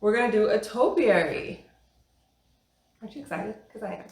we're gonna do a topiary. Aren't you excited? Because I am.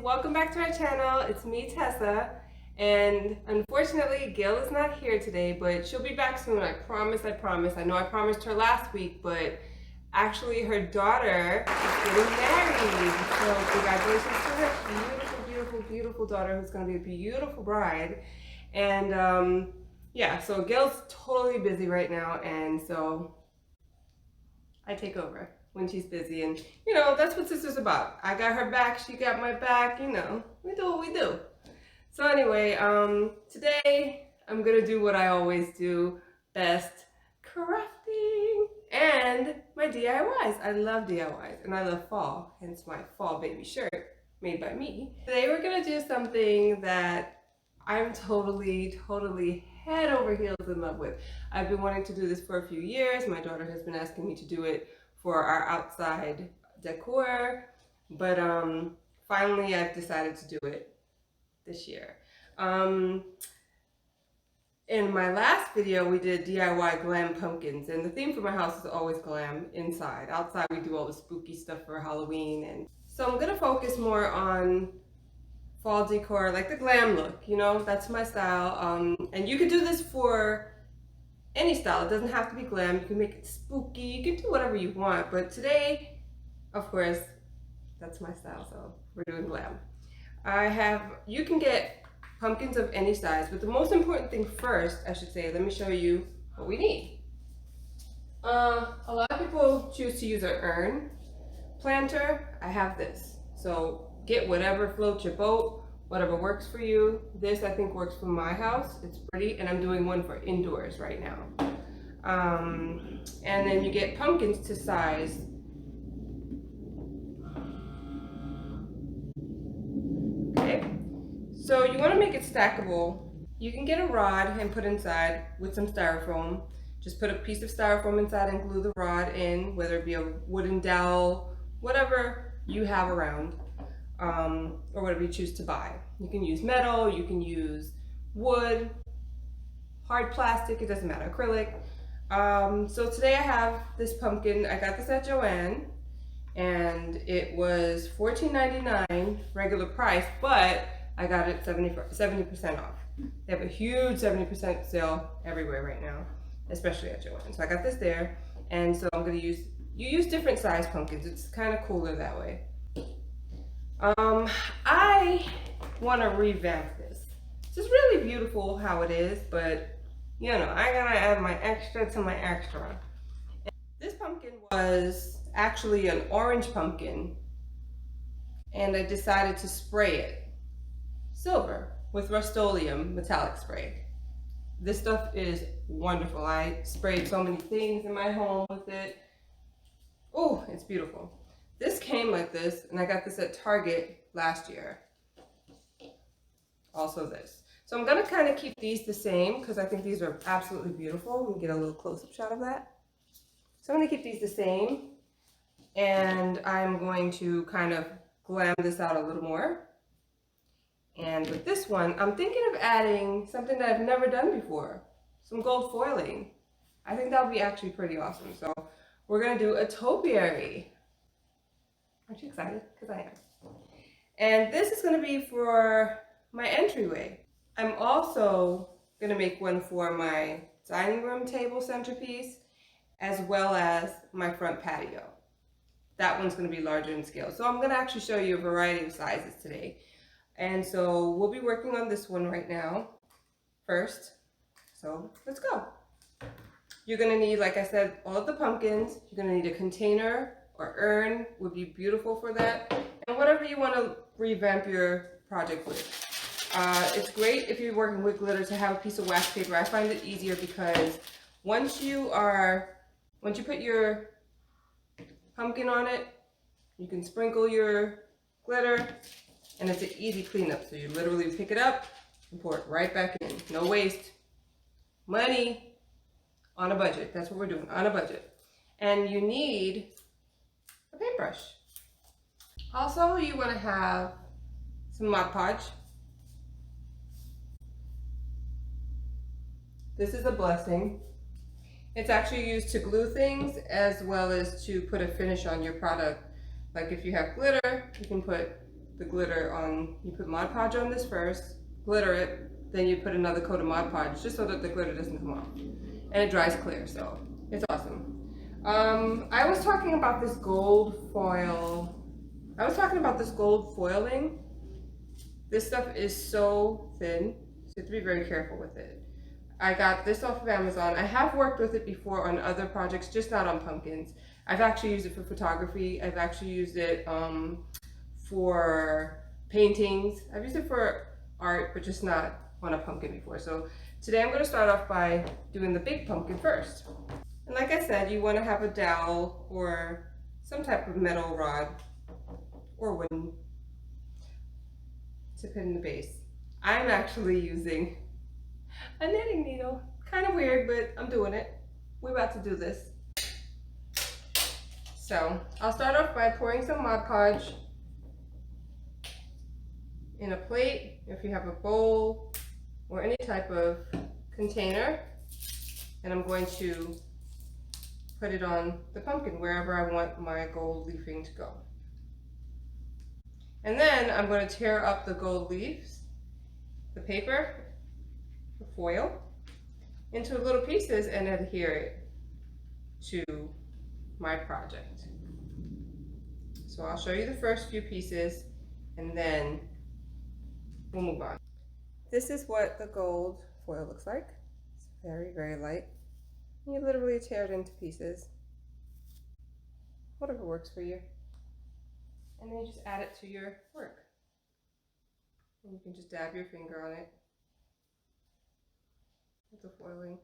Welcome back to my channel. It's me, Tessa, and unfortunately Gail is not here today, but she'll be back soon. I promise. I know I promised her last week, but actually her daughter is getting married. So congratulations to her beautiful daughter who's going to be a beautiful bride. And yeah, so Gail's totally busy right now, and so I take over when she's busy, and you know, that's what sister's about. I got her back, she got my back, you know, we do what we do. So anyway, today I'm gonna do what I always do best, crafting and my DIYs. I love DIYs and I love fall, hence my fall baby shirt made by me. Today we're gonna do something that I'm totally head over heels in love with. I've been wanting to do this for a few years. My daughter has been asking me to do it for our outside decor, but finally I've decided to do it this year. In my last video we did DIY glam pumpkins, and the theme for my house is always glam inside. Outside we do all the spooky stuff for Halloween, and so I'm gonna focus more on fall decor, like the glam look, you know, that's my style. And you could do this for any style. It doesn't have to be glam. You can make it spooky. You can do whatever you want. But today, of course, that's my style. So we're doing glam. You can get pumpkins of any size, but the most important thing first, I should say, let me show you what we need. A lot of people choose to use an urn planter. I have this. So get whatever floats your boat, whatever works for you. This I think works for my house. It's pretty, and I'm doing one for indoors right now. And then you get pumpkins to size. Okay, so you want to make it stackable. You can get a rod and put inside with some styrofoam. Just put a piece of styrofoam inside and glue the rod in, whether it be a wooden dowel, whatever you have around. Or whatever you choose to buy. You can use metal, you can use wood, hard plastic, it doesn't matter, acrylic. So today I have this pumpkin. I got this at Joann, and it was $14.99 regular price, but I got it 70% off. They have a huge 70% sale everywhere right now, especially at Joann. So I got this there, and so I'm gonna you use different size pumpkins. It's kind of cooler that way. I want to revamp this. It's just really beautiful how it is, but you know, I gotta add my extra to my extra. And this pumpkin was actually an orange pumpkin, and I decided to spray it silver with Rust-Oleum metallic spray. This stuff is wonderful. I sprayed so many things in my home with it. Oh, it's beautiful. This came like this, and I got this at Target last year. Also this. So I'm gonna kind of keep these the same because I think these are absolutely beautiful. Let me get a little close-up shot of that. So I'm gonna keep these the same, and I'm going to kind of glam this out a little more. And with this one, I'm thinking of adding something that I've never done before, some gold foiling. I think that would be actually pretty awesome. So we're gonna do a topiary. Aren't you excited? Because I am. And this is going to be for my entryway. I'm also going to make one for my dining room table centerpiece, as well as my front patio. That one's going to be larger in scale. So I'm going to actually show you a variety of sizes today. And so we'll be working on this one right now first. So let's go. You're going to need, like I said, all of the pumpkins. You're going to need a container or urn would be beautiful for that, and whatever you want to revamp your project with. It's great if you're working with glitter to have a piece of wax paper. I find it easier because once you are Once you put your pumpkin on it, you can sprinkle your glitter, and it's an easy cleanup. So you literally pick it up and pour it right back in. No waste. Money on a budget. That's what we're doing, on a budget. And you need a paintbrush. Also, you want to have some Mod Podge. This is a blessing. It's actually used to glue things as well as to put a finish on your product. Like if you have glitter, you can put the glitter on, you put Mod Podge on this first, glitter it, then you put another coat of Mod Podge just so that the glitter doesn't come off. And it dries clear, so it's awesome. I was talking about this gold foil. I was talking about this gold foiling. This stuff is so thin, so you have to be very careful with it. I got this off of Amazon. I have worked with it before on other projects, just not on pumpkins. I've actually used it for photography. I've actually used it for paintings. I've used it for art, but just not on a pumpkin before. So today I'm going to start off by doing the big pumpkin first. And like I said, you want to have a dowel or some type of metal rod or wooden to put in the base. I'm actually using a knitting needle. Kind of weird, but I'm doing it. We're about to do this. So I'll start off by pouring some Mod Podge in a plate, if you have a bowl or any type of container, and I'm going to put it on the pumpkin wherever I want my gold leafing to go. And then I'm going to tear up the gold leaves, the paper, the foil, into little pieces and adhere it to my project. So I'll show you the first few pieces and then we'll move on. This is what the gold foil looks like. It's very, very light. You literally tear it into pieces, whatever works for you. And then you just add it to your work. And you can just dab your finger on it with the foiling,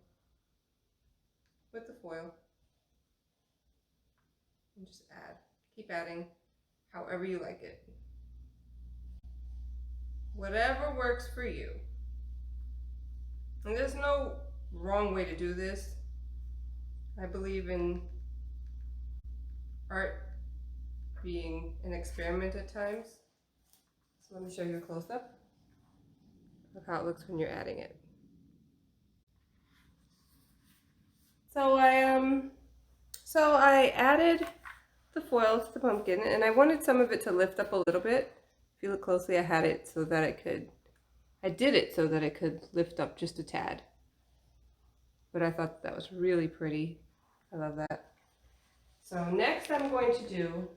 with the foil, and just add. Keep adding however you like it. Whatever works for you. And there's no wrong way to do this. I believe in art being an experiment at times. So let me show you a close-up of how it looks when you're adding it. So I added the foil to the pumpkin, and I wanted some of it to lift up a little bit. If you look closely, I had it so that I did it so that it could lift up just a tad. But I thought that was really pretty. I love that. So next I'm going to do,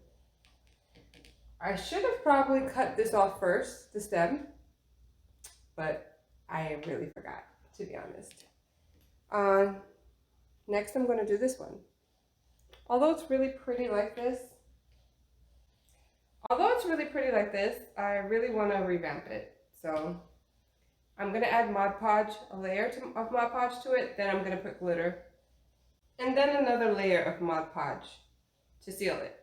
I should have probably cut this off first, the stem, but I really forgot, to be honest. Next I'm going to do this one. Although it's really pretty like this, I really want to revamp it. So I'm going to add Mod Podge, a layer of Mod Podge to it, then I'm going to put glitter, and then another layer of Mod Podge to seal it.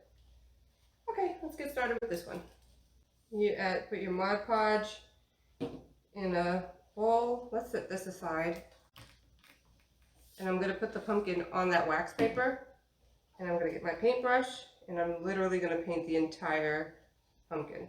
Okay, let's get started with this one. You put your Mod Podge in a bowl. Let's set this aside. And I'm going to put the pumpkin on that wax paper. And I'm going to get my paintbrush, and I'm literally going to paint the entire pumpkin.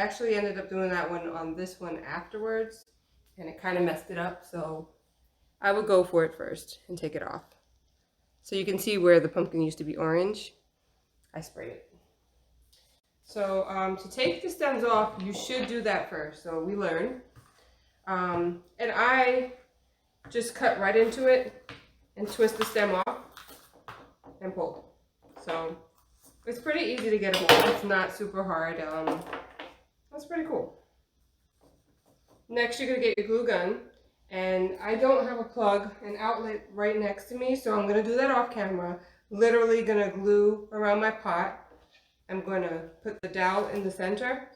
actually ended up doing that one on this one afterwards, and it kind of messed it up, so I would go for it first and take it off. So you can see where the pumpkin used to be orange. I sprayed it. So to take the stems off, you should do that first. So we learned. And I just cut right into it and twist the stem off and pull. So it's pretty easy to get them off. It's not super hard. That's pretty cool. Next, you're gonna get your glue gun. And I don't have a plug, an outlet right next to me, so I'm gonna do that off camera. Literally gonna glue around my pot. I'm gonna put the dowel in the center,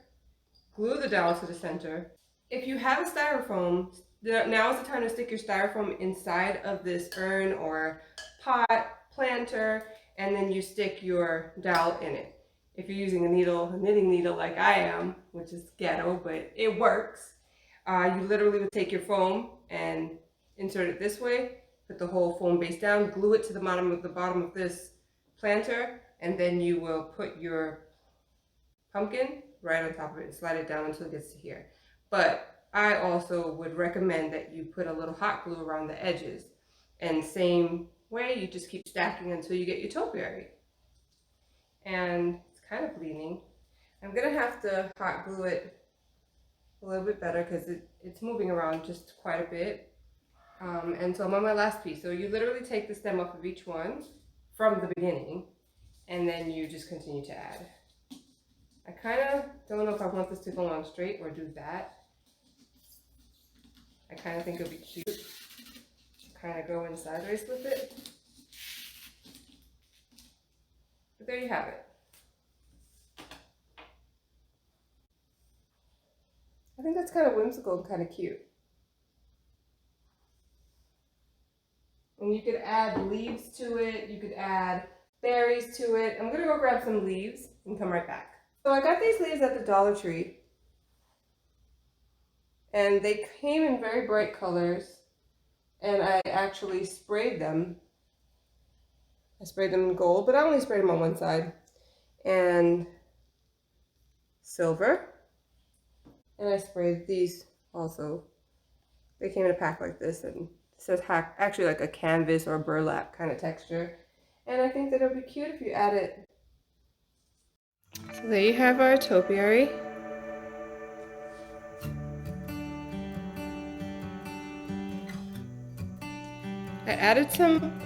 glue the dowel to the center. If you have a styrofoam, now is the time to stick your styrofoam inside of this urn or pot, planter, and then you stick your dowel in it. If you're using a knitting needle like I am, which is ghetto, but it works, you literally would take your foam and insert it this way, put the whole foam base down, glue it to the bottom of this planter, and then you will put your pumpkin right on top of it and slide it down until it gets to here. But I also would recommend that you put a little hot glue around the edges. And same way, you just keep stacking until you get your topiary. And it's kind of bleeding. I'm gonna have to hot glue it a little bit better because it's moving around just quite a bit. And so I'm on my last piece. So you literally take the stem off of each one from the beginning, and then you just continue to add. I kind of don't know if I want this to go on straight or do that. I kind of think it'll be cute to kind of go in sideways with it. But there you have it. I think that's kind of whimsical and kind of cute. And you could add leaves to it, you could add berries to it. I'm gonna go grab some leaves and come right back. So I got these leaves at the Dollar Tree, and they came in very bright colors, and I actually sprayed them. I sprayed them in gold, but I only sprayed them on one side, and silver, and I sprayed these also. They came in a pack like this, and it says actually like a canvas or a burlap kind of texture. And I think that it would be cute if you add it. So there you have our topiary. I added some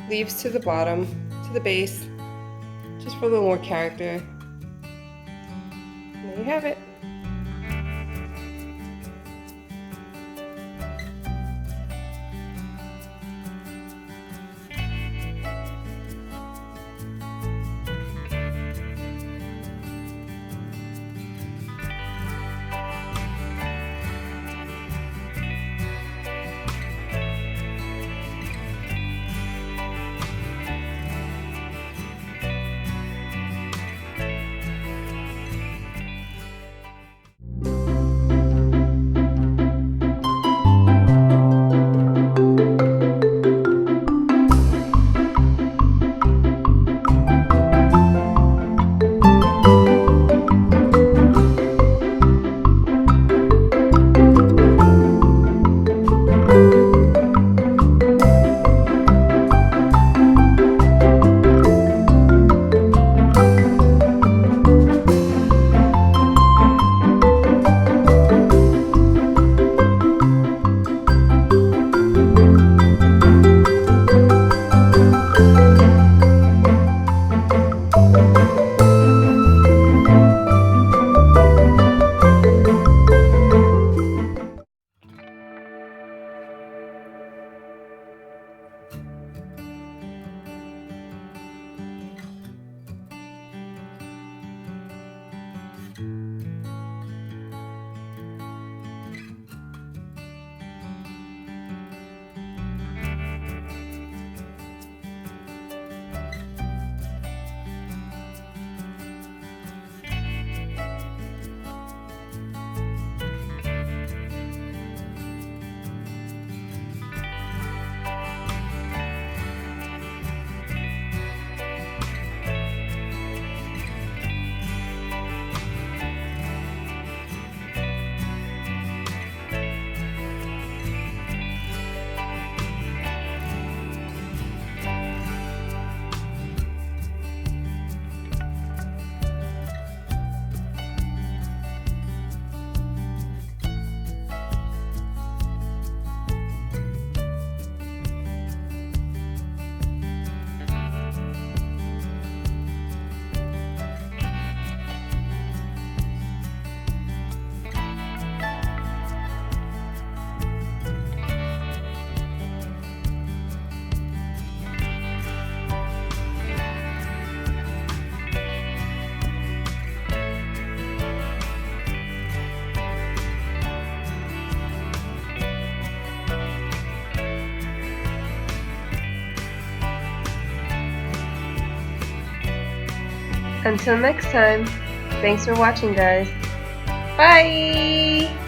leaves to the bottom, to the base, just for a little more character. And there you have it. Until next time, thanks for watching, guys. Bye!